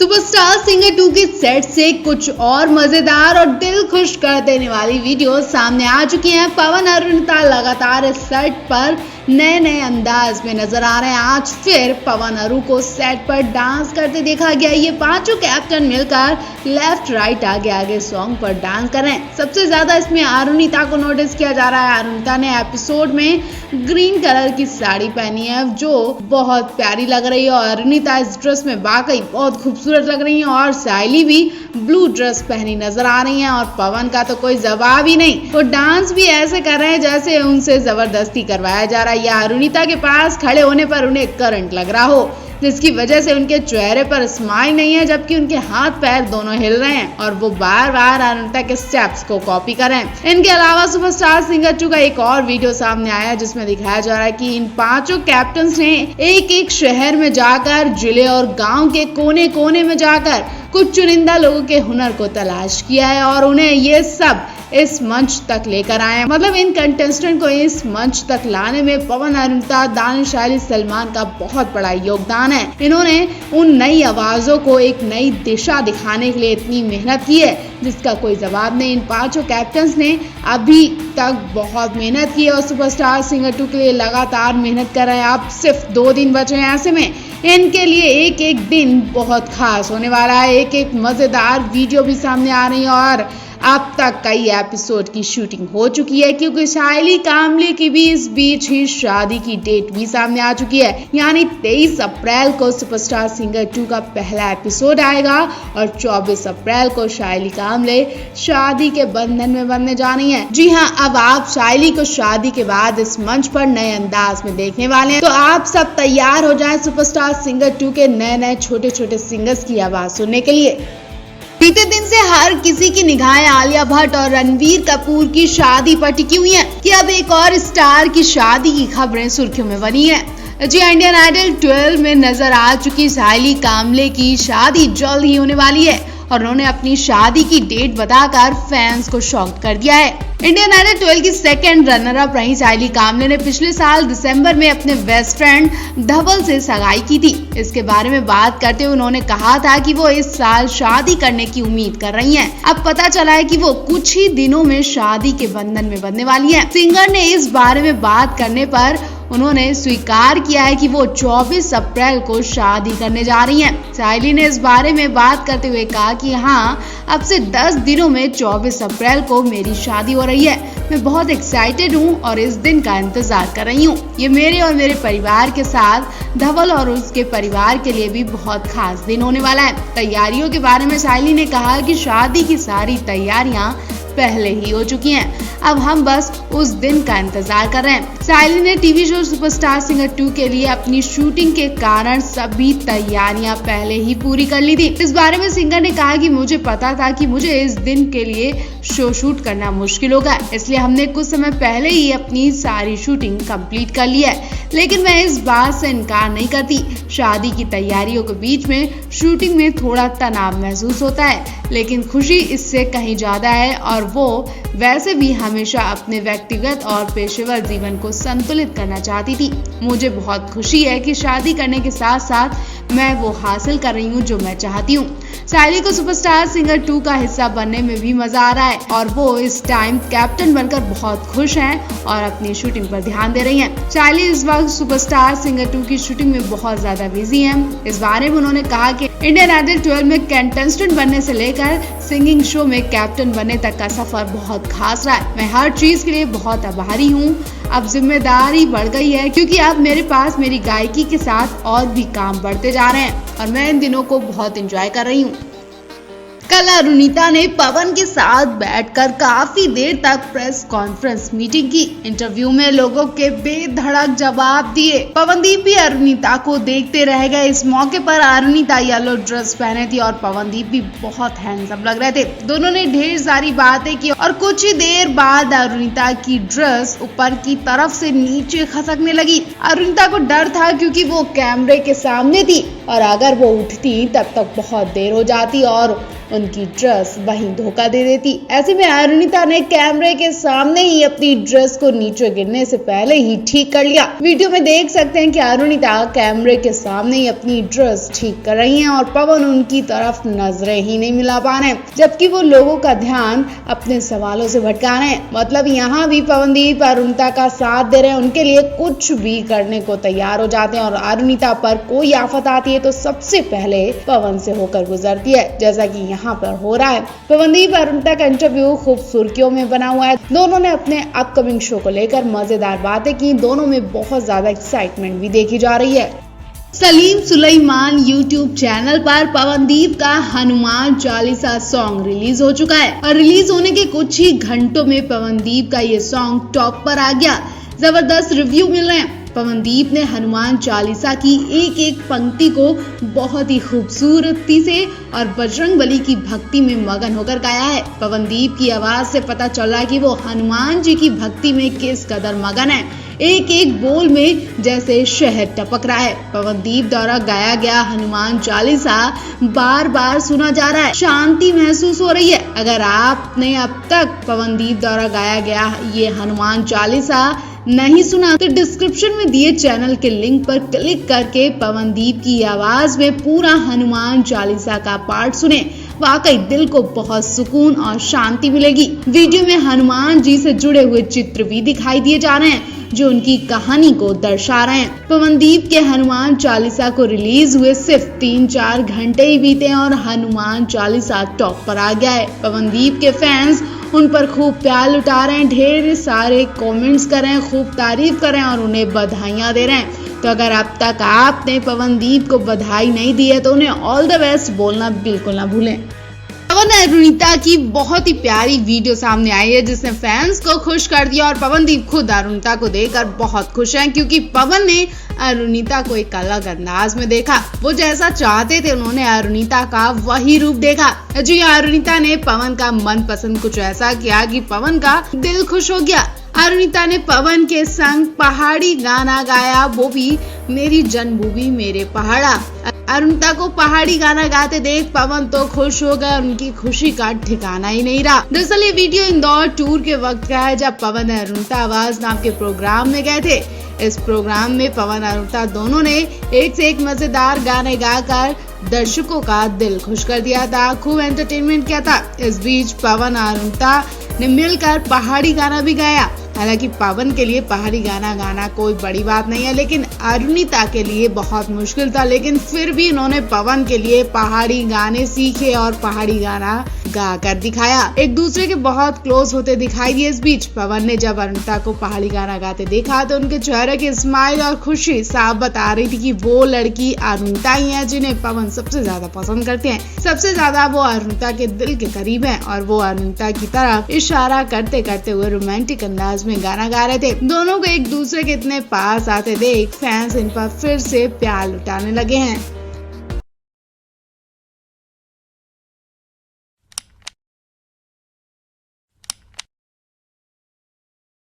Superstar singer 2 के set से कुछ और मजेदार और दिल खुश कर देने वाली वीडियो सामने आ चुकी हैं। पवन अरुणिता लगातार इस सेट पर नए अंदाज में नजर आ रहे हैं। आज फिर पवन अरु को सेट पर डांस करते देखा गया। ये पांचों कैप्टन मिलकर लेफ्ट राइट आगे आगे सॉन्ग पर डांस कर रहे हैं। सबसे ज्यादा इसमें अरुणिता को नोटिस किया जा रहा है। अरुणिता ने एपिसोड में ग्रीन कलर की साड़ी पहनी है जो बहुत प्यारी लग रही है और अरुणिता इस ड्रेस में वाकई बहुत खूबसूरत लग रही है और साइली भी ब्लू ड्रेस पहनी नजर आ रही हैं और पवन का तो कोई जवाब ही नहीं। वो डांस भी ऐसे कर रहे हैं जैसे उनसे जबरदस्ती करवाया जा रहा है या अरुणिता के पास खड़े होने पर उन्हें करंट लग रहा हो, जिसकी वजह से उनके चेहरे पर स्माइल नहीं है जबकि उनके हाथ पैर दोनों हिल रहे हैं और वो बार बार अरुणिता के स्टेप्स को कॉपी कर रहे हैं। इनके अलावा सुपरस्टार सिंगर 2 का एक और वीडियो सामने आया जिसमें दिखाया जा रहा है कि इन पांचों कैप्टन्स ने एक शहर में जाकर, जिले और गांव के कोने कोने में जाकर कुछ चुनिंदा लोगों के हुनर को तलाश किया है और उन्हें ये सब इस मंच तक लेकर आए हैं। मतलब इन कंटेस्टेंट को इस मंच तक लाने में पवन, अरुणिता, दानिश, शायली, सलमान का बहुत बड़ा योगदान है। इन्होंने उन नई आवाजों को एक नई दिशा दिखाने के लिए इतनी मेहनत की है जिसका कोई जवाब नहीं। इन पांचों कैप्टन्स ने अभी तक बहुत मेहनत की है और सुपरस्टार सिंगर 2 के लिए लगातार मेहनत कर रहे हैं। अब सिर्फ 2 दिन बचे हैं। ऐसे में इनके लिए एक दिन बहुत खास होने वाला है। एक मजेदार वीडियो भी सामने आ रही है और अब तक कई एपिसोड की शूटिंग हो चुकी है क्योंकि शायली कामले की भी इस बीच ही शादी की डेट भी सामने आ चुकी है। यानी 23 अप्रैल को सुपरस्टार सिंगर 2 का पहला एपिसोड आएगा और 24 अप्रैल को शायली कामले शादी के बंधन में बंधने जा रही है। जी हाँ, अब आप शायली को शादी के बाद इस मंच पर नए अंदाज में देखने वाले हैं। तो आप सब तैयार हो जाएं सुपरस्टार सिंगर 2 के नए छोटे सिंगर्स की आवाज सुनने के लिए। बीते दिन से हर किसी की निगाहें आलिया भट्ट और रणबीर कपूर की शादी पर टिकी हुई हैं कि अब एक और स्टार की शादी की खबरें सुर्खियों में बनी है। जी, इंडियन आइडल 12 में नजर आ चुकी शायली कामले की शादी जल्द ही होने वाली है और उन्होंने अपनी शादी की डेट बताकर फैंस को शॉक कर दिया है। इंडियन आइडल 12 की सेकंड रनर अप रही शायली कामले ने पिछले साल दिसंबर में अपने बेस्ट फ्रेंड धवल से सगाई की थी। इसके बारे में बात करते हुए उन्होंने कहा था कि वो इस साल शादी करने की उम्मीद कर रही हैं। अब पता चला है कि वो कुछ ही दिनों में शादी के बंधन में बंधने वाली हैं। सिंगर ने इस बारे में बात करने पर उन्होंने स्वीकार किया है कि वो 24 अप्रैल को शादी करने जा रही हैं। शायली ने इस बारे में बात करते हुए कहा कि हाँ, अब से 10 दिनों में 24 अप्रैल को मेरी शादी हो रही है। मैं बहुत एक्साइटेड हूँ और इस दिन का इंतजार कर रही हूँ। ये मेरे और मेरे परिवार के साथ धवल और उसके परिवार के लिए भी बहुत खास दिन होने वाला है। तैयारियों के बारे में शायली ने कहा कि शादी की सारी तैयारियां पहले ही हो चुकी हैं। अब हम बस उस दिन का इंतजार कर रहे हैं। शायली ने टीवी शो सुपरस्टार सिंगर 2 के लिए अपनी शूटिंग के कारण सभी तैयारियां पहले ही पूरी कर ली थी। इस बारे में सिंगर ने कहा कि मुझे पता था कि मुझे इस दिन के लिए शो शूट करना मुश्किल होगा, इसलिए हमने कुछ समय पहले ही अपनी सारी शूटिंग कंप्लीट कर ली है। लेकिन मैं इस बात से इनकार नहीं करती, शादी की तैयारियों के बीच में शूटिंग में थोड़ा तनाव महसूस होता है, लेकिन खुशी इससे कहीं ज्यादा है और वो वैसे भी हमेशा अपने व्यक्तिगत और पेशेवर जीवन को संतुलित करना चाहती थी। मुझे बहुत खुशी है कि शादी करने के साथ साथ मैं वो हासिल कर रही हूँ जो मैं चाहती हूँ। शायली को सुपरस्टार सिंगर 2 का हिस्सा बनने में भी मजा आ रहा है और वो इस टाइम कैप्टन बनकर बहुत खुश हैं और अपनी शूटिंग पर ध्यान दे रही हैं। शायली इस वक्त सुपरस्टार सिंगर 2 की शूटिंग में बहुत ज्यादा बिजी हैं। इस बारे में उन्होंने कहा कि इंडियन आइडल 12 में कंटेस्टेंट बनने से लेकर सिंगिंग शो में कैप्टन बनने तक का सफर बहुत खास रहा है। मैं हर चीज के लिए बहुत आभारी हूँ। अब जिम्मेदारी बढ़ गई है क्योंकि अब मेरे पास मेरी गायकी के साथ और भी काम बढ़ते जा रहे हैं और मैं इन दिनों को बहुत एंजॉय कर रही हूँ। कल अरुणिता ने पवन के साथ बैठकर काफी देर तक प्रेस कॉन्फ्रेंस मीटिंग की। इंटरव्यू में लोगों के बेधड़क जवाब दिए। पवनदीप भी अरुणिता को देखते रह गए। इस मौके पर अरुणिता येलो ड्रेस पहने थी और पवनदीप भी बहुत हैंडसम लग रहे थे। दोनों ने ढेर सारी बातें की और कुछ ही देर बाद अरुणिता की ड्रेस ऊपर की तरफ से नीचे खसकने लगी। अरुणिता को डर था क्योंकि वो कैमरे के सामने थी और अगर वो उठती तब तक बहुत देर हो जाती और उनकी ड्रेस वहीं धोखा दे देती। ऐसे में अरुणिता ने कैमरे के सामने ही अपनी ड्रेस को नीचे गिरने से पहले ही ठीक कर लिया। वीडियो में देख सकते हैं कि अरुणिता कैमरे के सामने ही अपनी ड्रेस ठीक कर रही हैं और पवन उनकी तरफ नजरें ही नहीं मिला पा रहे, जबकि वो लोगों का ध्यान अपने सवालों से भटका रहे हैं। मतलब यहाँ भी पवनदीप अरुणिता का साथ दे रहे हैं, उनके लिए कुछ भी करने को तैयार हो जाते हैं और अरुणिता पर कोई आफत आती है तो सबसे पहले पवन से होकर गुजरती है, जैसा कि यहाँ पर हो रहा है। पवनदीप अरुणिता का इंटरव्यू खूब सुर्खियों में बना हुआ है। दोनों ने अपने अपकमिंग शो को लेकर मजेदार बातें की। दोनों में बहुत ज्यादा एक्साइटमेंट भी देखी जा रही है। सलीम सुलेमान यूट्यूब चैनल पर पवनदीप का हनुमान चालीसा सॉन्ग रिलीज हो चुका है और रिलीज होने के कुछ ही घंटों में पवनदीप का ये सॉन्ग टॉप पर आ गया। जबरदस्त रिव्यू मिल रहे हैं। पवनदीप ने हनुमान चालीसा की एक एक पंक्ति को बहुत ही खूबसूरती से और बजरंगबली की भक्ति में मगन होकर गाया है। पवनदीप की आवाज से पता चल रहा है कि वो हनुमान जी की भक्ति में किस कदर मगन है। एक एक बोल में जैसे शहद टपक रहा है। पवनदीप द्वारा गाया गया हनुमान चालीसा बार बार सुना जा रहा है, शांति महसूस हो रही है। अगर आपने अब तक पवनदीप द्वारा गाया गया ये हनुमान चालीसा नहीं सुना तो डिस्क्रिप्शन में दिए चैनल के लिंक पर क्लिक करके पवनदीप की आवाज में पूरा हनुमान चालीसा का पार्ट सुने। वाकई दिल को बहुत सुकून और शांति मिलेगी। वीडियो में हनुमान जी से जुड़े हुए चित्र भी दिखाई दिए जा रहे हैं जो उनकी कहानी को दर्शा रहे हैं। पवनदीप के हनुमान चालीसा को रिलीज हुए सिर्फ 3-4 घंटे ही बीते हैं और हनुमान चालीसा टॉप पर आ गया है। पवनदीप के फैंस उन पर खूब प्यार लुटा रहे हैं, ढेर सारे कमेंट्स कर रहे हैं, खूब तारीफ कर रहे हैं और उन्हें बधाइयां दे रहे हैं। तो अगर अब तक आपने पवनदीप को बधाई नहीं दी है तो उन्हें ऑल द बेस्ट बोलना बिल्कुल ना भूलें। पवन अरुणिता की बहुत ही प्यारी वीडियो सामने आई है जिसने फैंस को खुश कर दिया और पवनदीप खुद अरुणिता को देखकर बहुत खुश हैं क्योंकि पवन ने अरुणिता को एक अलग अंदाज में देखा। वो जैसा चाहते थे उन्होंने अरुणिता का वही रूप देखा। जी अरुणिता ने पवन का मनपसंद कुछ ऐसा किया कि पवन का दिल खुश हो गया। अरुणिता ने पवन के संग पहाड़ी गाना गाया, वो भी मेरी जन्मभूमि मेरे पहाड़ा। अरुणिता को पहाड़ी गाना गाते देख पवन तो खुश हो गए, उनकी खुशी का ठिकाना ही नहीं रहा। दरअसल ये वीडियो इंदौर टूर के वक्त का है जब पवन अरुणिता आवाज नाम के प्रोग्राम में गए थे। इस प्रोग्राम में पवन अरुणिता दोनों ने एक से एक मजेदार गाने गाकर दर्शकों का दिल खुश कर दिया था, खूब एंटरटेनमेंट किया था। इस बीच पवन अरुणिता ने मिलकर पहाड़ी गाना भी गाया। हालांकि पवन के लिए पहाड़ी गाना गाना कोई बड़ी बात नहीं है, लेकिन अरुणिता के लिए बहुत मुश्किल था, लेकिन फिर भी उन्होंने पवन के लिए पहाड़ी गाने सीखे और पहाड़ी गाना गा कर दिखाया। एक दूसरे के बहुत क्लोज होते दिखाई दिए। इस बीच पवन ने जब अरुणिता को पहाड़ी गाना गाते देखा तो उनके चेहरे की स्माइल और खुशी साफ बता रही थी कि वो लड़की अरुणिता ही है जिन्हें पवन सबसे ज्यादा पसंद करते हैं। सबसे ज्यादा वो अरुणिता के दिल के करीब है और वो अरुणिता की तरफ इशारा करते करते हुए रोमांटिक अंदाज में गाना गा रहे थे। दोनों को एक दूसरे के इतने पास आते देख फैंस इन पर फिर से प्यार लुटाने लगे हैं।